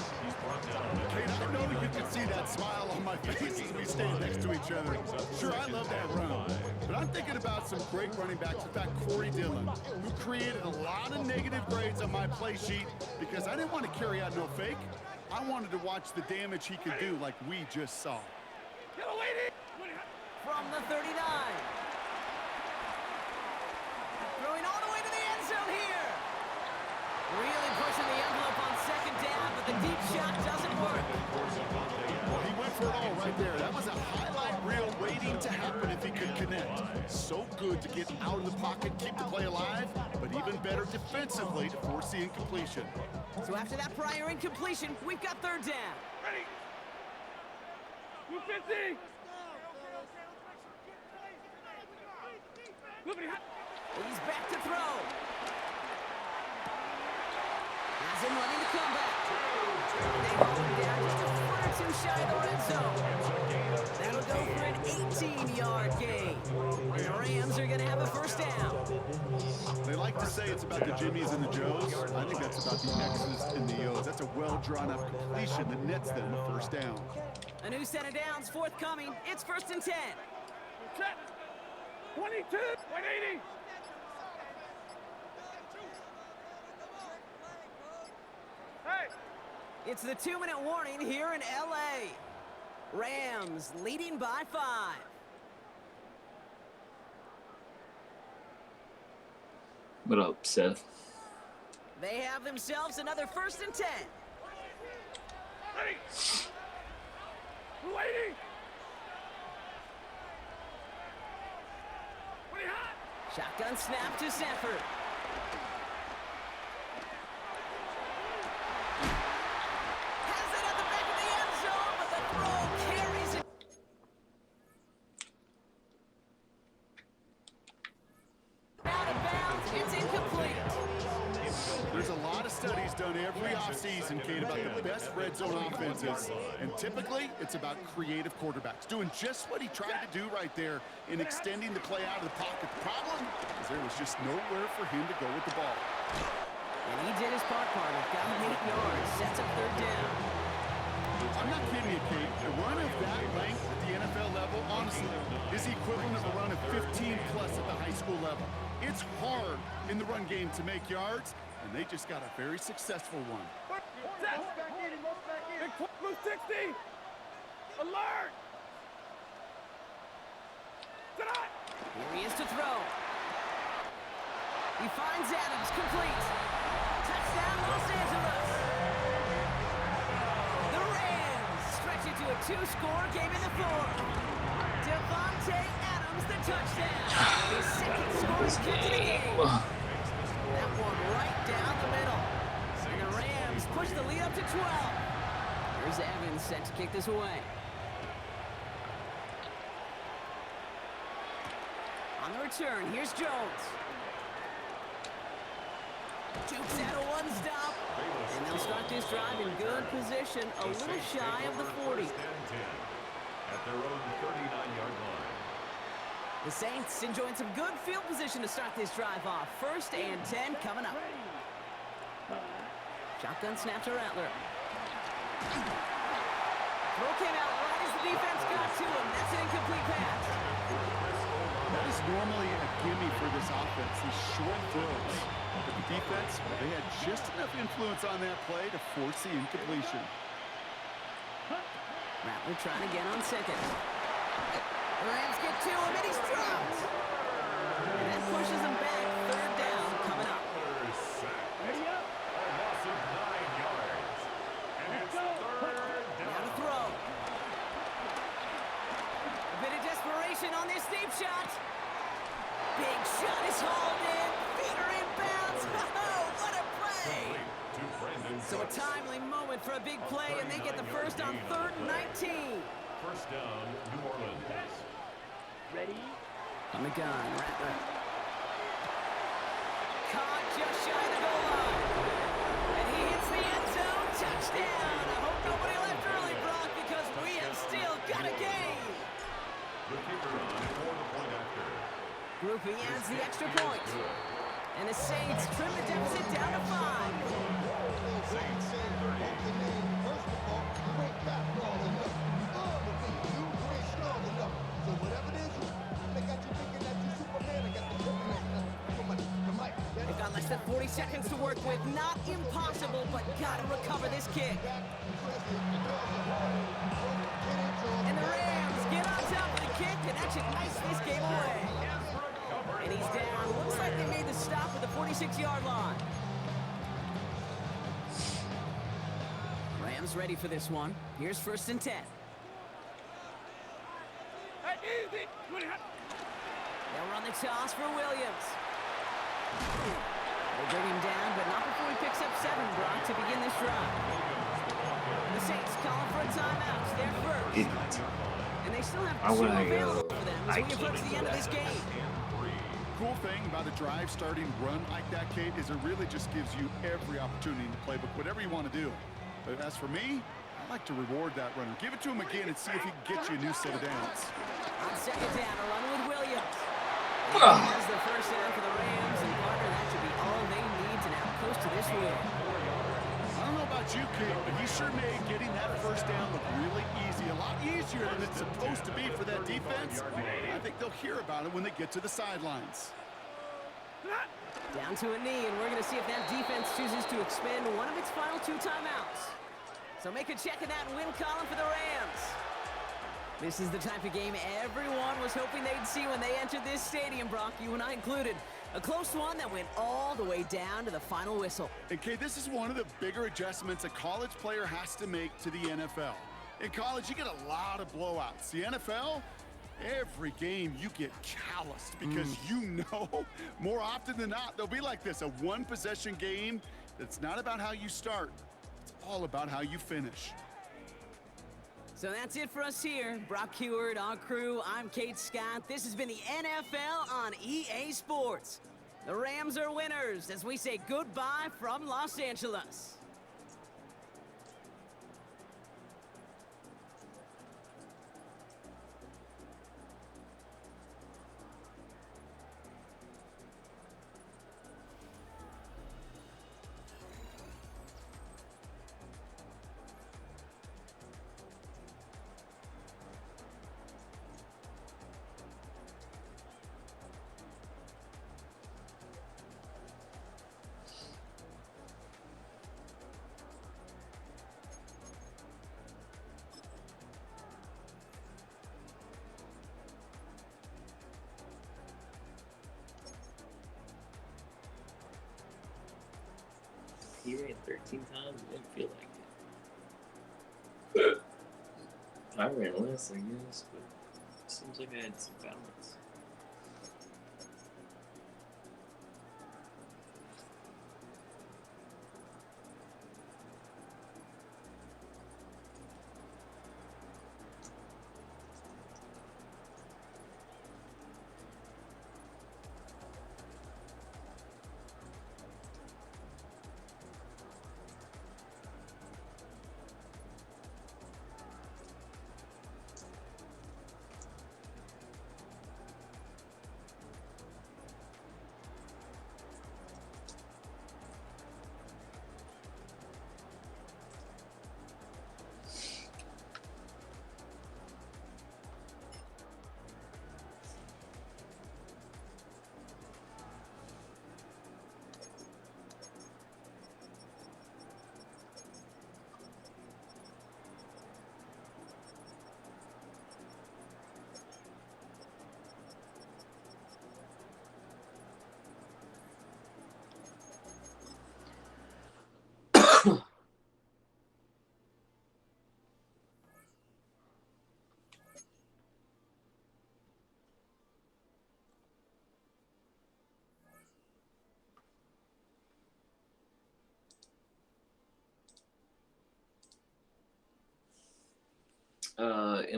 Kate, I know you can see that smile on my face as we stand next to each other. Sure, I love that run. But I'm thinking about some great running backs. In fact, Corey Dillon, who created a lot of negative grades on my play sheet because I didn't want to carry out no fake. I wanted to watch the damage he could do like we just saw. From the 39. Throwing all the way to the end zone here. Really pushing the envelope on second down, but the deep shot doesn't work. Well, he went for it all right there. That was a highlight reel waiting to happen if he could connect. So good to get out of the pocket, keep the play alive, but even better defensively to force the incompletion. So after that prior incompletion, we've got third down. Ready. 250. He's back to throw. Has him running the comeback. They hold him down just a foot or two shy of the red zone. That'll go for an 18-yard gain. And the Rams are going to have a first down. They like to say it's about the Jimmies and the Joes. I think that's about the X's and the O's. That's a well-drawn-up completion that nets them a first down. A new set of downs forthcoming. It's first and 10. Set. 22. 180. Hey. It's the 2-minute warning here in LA. Rams leading by 5. What up, Seth? They have themselves another first and 10. Ready. 280. Pretty hot. Shotgun snap to Stafford. Has it at the back of the end zone, but the throw carries it. Out of bounds, it's incomplete. There's a lot of studies done every offseason, Kate, about the best red zone offenses. And typically, it's about creative quarterbacks doing just what he tried to do right there in extending the play out of the pocket. The problem is there was just nowhere for him to go with the ball. And he did his part, Carter. Got him 8 yards. Sets up third down. I'm not kidding you, Kate. A run of that length at the NFL level, honestly, is the equivalent of a run of 15-plus at the high school level. It's hard in the run game to make yards, and they just got a very successful one. Set. Blue 60. Alert. Here he is to throw. He finds Adams, complete. Touchdown, Los Angeles. The Rams stretch it to a 2-score game in the fourth. Devontae Adams, the touchdown. His second scoring kick to the game. That one right down the middle. And the Rams push the lead up to 12. Here's Evans set to kick this away. On the return, here's Jones. Jukes out a one stop. And they'll start this drive in good position, a little shy of the 40. At their own 39-yard line. The Saints enjoying some good field position to start this drive off. 1st and 10 coming up. Shotgun snap to Rattler. Throw came out right as the defense got to him. That's an incomplete pass. That is normally a gimme for this offense, these short throws. But the defense, well, they had just enough influence on that play to force the incompletion. Rattler trying again on 2nd. The Rams get to him, and he's dropped. And that pushes him back. 3rd down coming up. Ready up. A loss of 9 yards. And it's 3rd Now down. to throw. A bit of desperation on this deep shot. Big shot is hauled in. Feet are inbounds. Oh, what a play. To Brandon So a Cooks. timely moment for a big play, and they get the first on 3rd and 19. First down, New Orleans. Ready. On the gun, Rattler. Caught just shy of the goal line. And he hits the end zone. Touchdown. I hope nobody left early, Brock, because we have still got a game. The kicker on for the point after. Groupie adds the extra point. And the Saints trim the deficit down to 5. Saints 30. They've got less than 40 seconds to work with. Not impossible, but gotta recover this kick. And the Rams get on top of the kick, and that should ice this game away. And he's down. Looks like they made the stop at the 46-yard line. Rams ready for this one. Here's 1st and 10. They'll run the toss for Williams. They bring him down, but not before he picks up 7, Brock, to begin this drive. The Saints calling for a timeout. They're first. And they still have 2 available for them as we approach the end of this game. Cool thing about a drive starting run like that, Kate, is it really just gives you every opportunity in the playbook, whatever you want to do. But as for me, I like to reward that runner. Give it to him again and see if he can get you a new set of downs. On 2nd down, a run with Williams. That's the first down for the Rams, and Parker, that should be all they need to now close to this win. I don't know about you, Kate, but he sure made getting that first down look really easy. A lot easier than it's supposed to be for that defense. I think they'll hear about it when they get to the sidelines. Down to a knee, and we're going to see if that defense chooses to expend one of its final 2 timeouts. So make a check in that win column for the Rams. This is the type of game everyone was hoping they'd see when they entered this stadium, Brock, you and I included. A close one that went all the way down to the final whistle. And Kate, this is one of the bigger adjustments a college player has to make to the NFL. In college, you get a lot of blowouts. The NFL, every game you get calloused because you know more often than not they'll be like this, a one-possession game that's not about how you start. It's all about how you finish. So that's it for us here. Brock Heward, our crew, I'm Kate Scott. This has been the NFL on EA Sports. The Rams are winners as we say goodbye from Los Angeles. he ran 13 times. It didn't feel like it. I ran less, I guess, but it seems like I had some balance.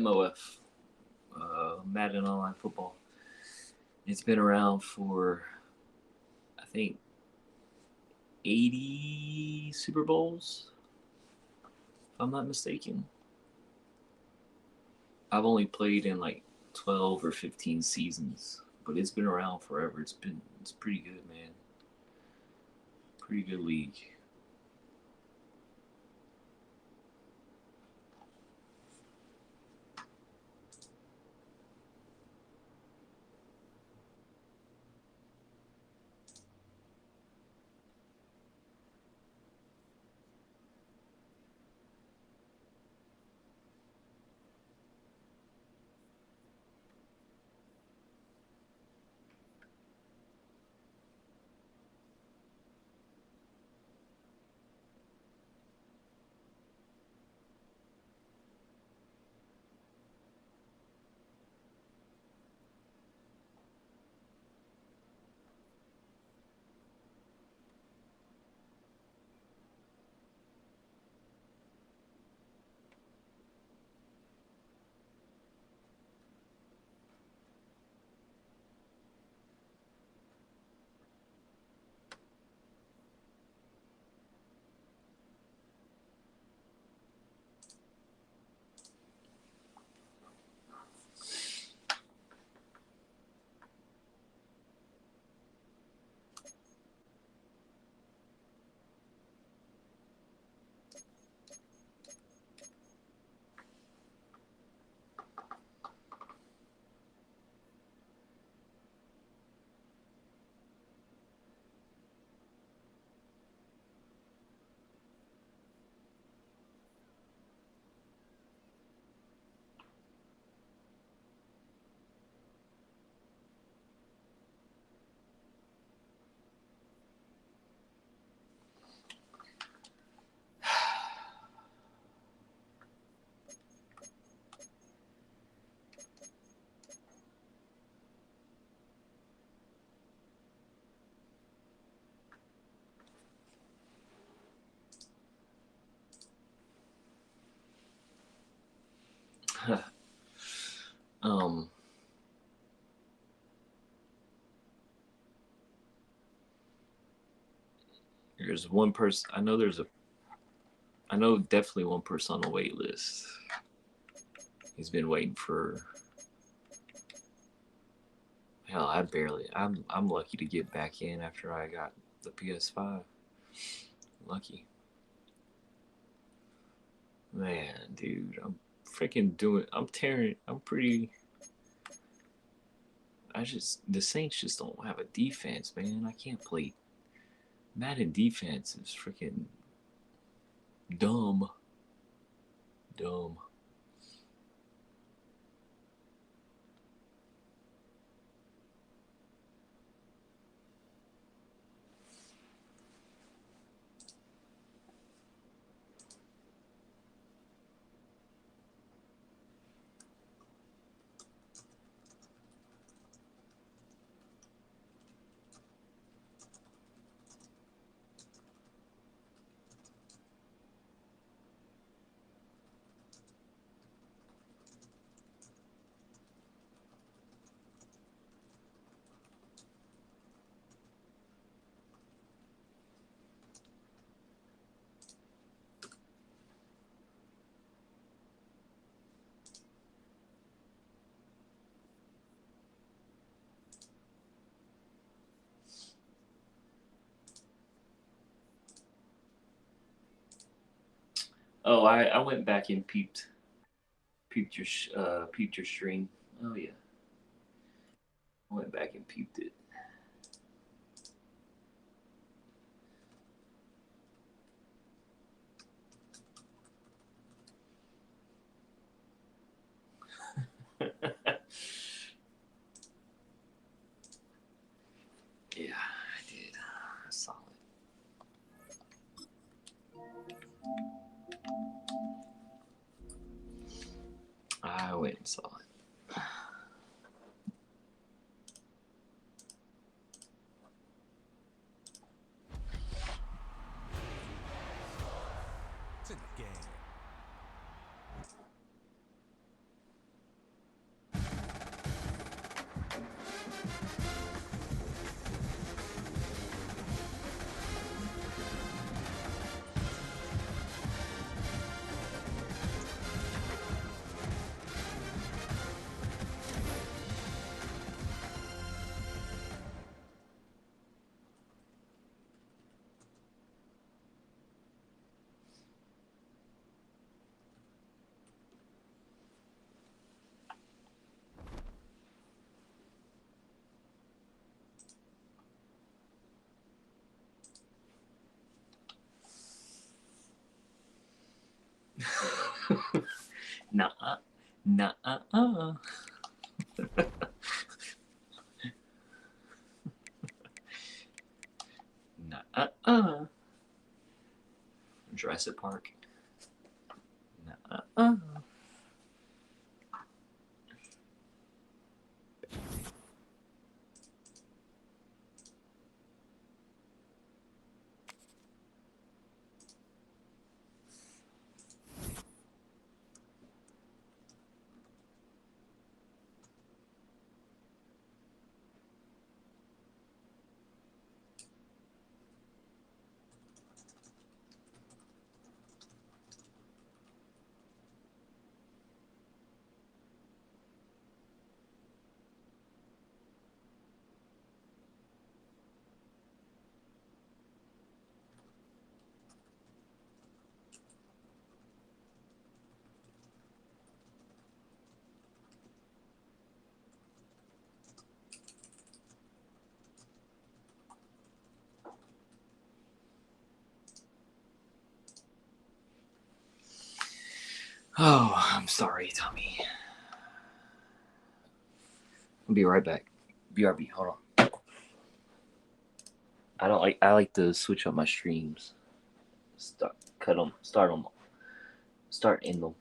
MOF, Madden Online Football. It's been around for, I think, 80 Super Bowls, if I'm not mistaken. I've only played in like 12 or 15 seasons, but it's been around forever. It's pretty good, man. Pretty good league. um, there's one person. I know definitely one person on the wait list. He's been waiting for. Hell, I'm lucky to get back in after I got the PS5. Lucky. Man, dude, I'm freaking doing. The Saints just don't have a defense, man. I can't play. Madden defense is freaking dumb. Dumb. Oh, I went back and peeped your stream. Oh yeah, I went back and peeped it. Yeah, I did. I saw it. I went and saw it. To the game. Nah, nah. Nah. Jurassic Park. Nah. Oh, I'm sorry, Tommy. I'll be right back. BRB, hold on. I like to switch up my streams. Start end them.